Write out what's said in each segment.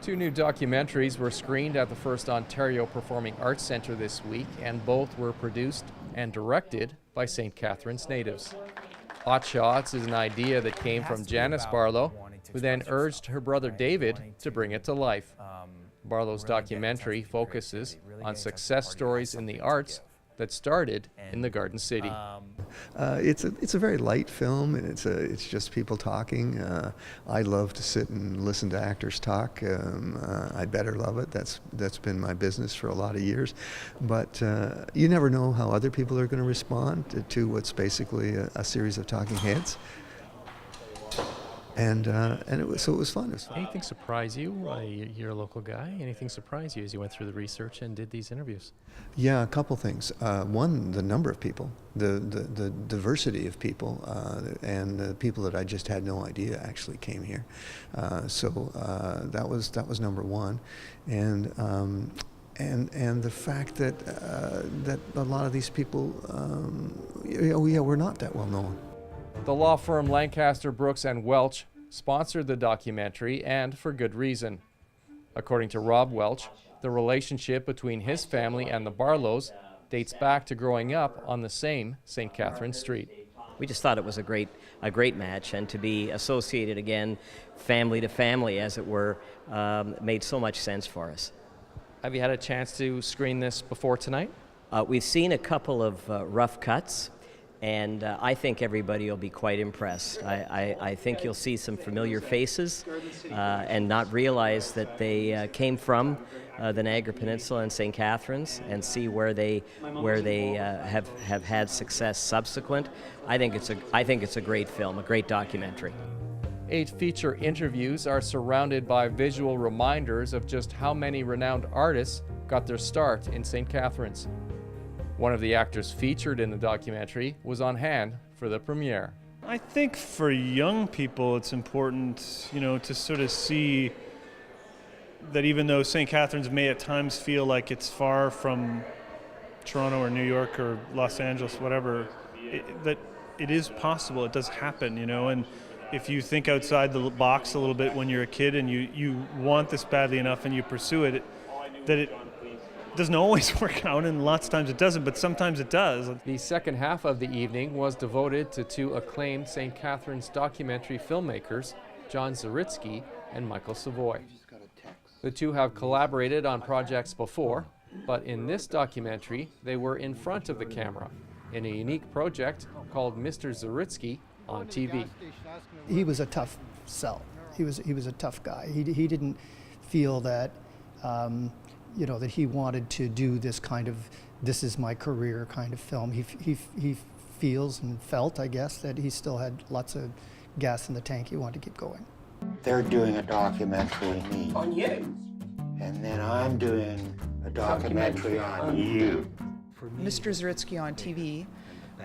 Two new documentaries were screened at the First Ontario Performing Arts Centre this week, and both were produced and directed by St. Catharines natives. Hot Shots is an idea that came from Janice Barlow, who then urged her brother David to bring it to life. Barlow's documentary focuses on success stories in the arts that started in the Garden City. It's a very light film, and it's just people talking. I love to sit and listen to actors talk. I better love it. That's been my business for a lot of years. But you never know how other people are going to respond to what's basically a series of talking heads. And it was fun. Anything surprise you? You're a local guy. Anything surprise you as you went through the research and did these interviews? Yeah, a couple things. One, the number of people, the diversity of people, and the people that I just had no idea actually came here. So that was number one, and the fact that that a lot of these people, we're not that well known. The law firm Lancaster, Brooks and Welch sponsored the documentary, and for good reason. According to Rob Welch, the relationship between his family and the Barlows dates back to growing up on the same St. Catharines Street. We just thought it was a great match, and to be associated again, family to family, as it were, made so much sense for us. Have you had a chance to screen this before tonight? We've seen a couple of rough cuts, and I think everybody will be quite impressed. I think you'll see some familiar faces and not realize that they came from the Niagara Peninsula and St. Catharines, and see where they have had success subsequent. I think it's a great film, a great documentary. 8 feature interviews are surrounded by visual reminders of just how many renowned artists got their start in St. Catharines. One of the actors featured in the documentary was on hand for the premiere. I think for young people it's important, to sort of see that even though St. Catharines may at times feel like it's far from Toronto or New York or Los Angeles, whatever, that it is possible, it does happen, and if you think outside the box a little bit when you're a kid and you want this badly enough and you pursue it, that it doesn't always work out, and lots of times it doesn't, but sometimes it does. The second half of the evening was devoted to 2 acclaimed St. Catharines documentary filmmakers, John Zaritsky and Michael Savoy. The 2 have collaborated on projects before, but in this documentary, they were in front of the camera in a unique project called Mr. Zaritsky on TV. He was a tough sell. He was a tough guy. He didn't feel that that he wanted to do this kind of, this is my career kind of film. He feels and felt, I guess, that he still had lots of gas in the tank. He wanted to keep going. They're doing a documentary on me. On you? And then I'm doing a documentary on you. Mr. Zaritsky on TV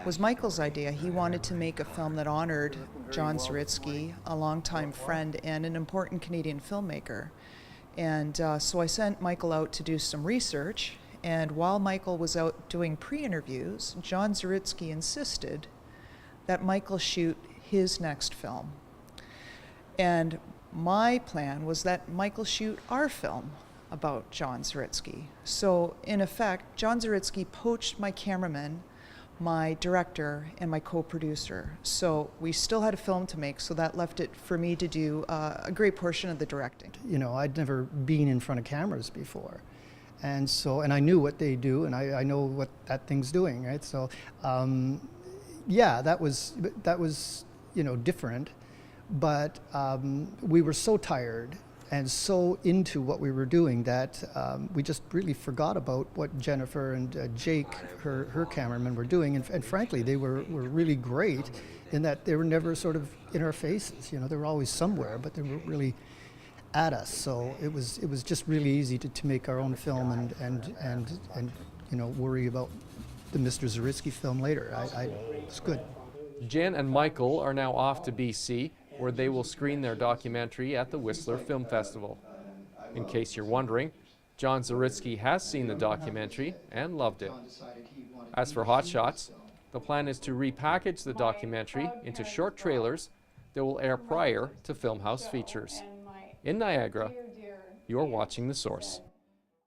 was Michael's idea. He wanted to make a film that honored John Zaritsky, a longtime friend and an important Canadian filmmaker. And so I sent Michael out to do some research, and while Michael was out doing pre-interviews, John Zaritsky insisted that Michael shoot his next film. And my plan was that Michael shoot our film about John Zaritsky. So in effect, John Zaritsky poached my cameraman, my director, and my co-producer. So we still had a film to make, so that left it for me to do a great portion of the directing. I'd never been in front of cameras before. And I knew what they do, and I know what that thing's doing, right? So, that was different. But we were so tired and so into what we were doing that we just really forgot about what Jennifer and Jake, her cameraman, were doing. And frankly, they were really great in that they were never sort of in our faces. They were always somewhere, but they were really at us. So it was just really easy to make our own film and worry about the Mr. Zaritsky film later. It's good. Jen and Michael are now off to BC, where they will screen their documentary at the Whistler Film Festival. In case you're wondering, John Zaritsky has seen the documentary and loved it. As for Hot Shots, the plan is to repackage the documentary into short trailers that will air prior to Filmhouse features. In Niagara, You're watching The Source.